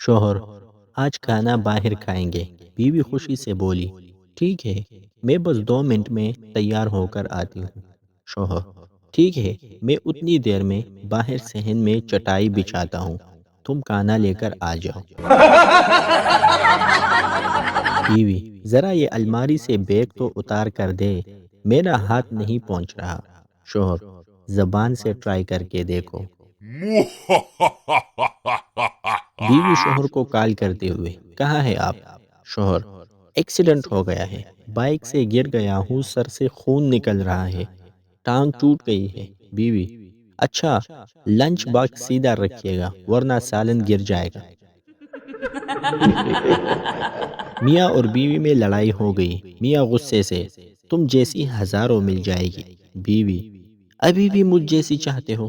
شوہر: آج کھانا باہر کھائیں گے۔ بیوی خوشی سے بولی: ٹھیک ہے، میں بس 2 منٹ میں تیار ہو کر آتی ہوں۔ شوہر: ٹھیک ہے، میں اتنی دیر میں باہر صحن میں چٹائی بچھاتا ہوں، تم کھانا لے کر آ جاؤ۔ بیوی: ذرا یہ الماری سے بیگ تو اتار کر دے، میرا ہاتھ نہیں پہنچ رہا۔ شوہر: زبان سے ٹرائی کر کے دیکھو۔ بیوی شوہر کو کال کرتے ہوئے: کہاں ہے آپ؟ شوہر: ایکسیڈنٹ ہو گیا ہے، بائک سے گر گیا ہوں، سر سے خون نکل رہا ہے، ٹانگ ٹوٹ گئی ہے۔ بیوی: اچھا، لنچ باکس سیدھا رکھیے گا ورنہ سالن گر جائے گا۔ میاں اور بیوی میں لڑائی ہو گئی۔ میاں غصے سے: تم جیسی ہزاروں مل جائے گی۔ بیوی: ابھی بھی مجھ جیسی چاہتے ہو؟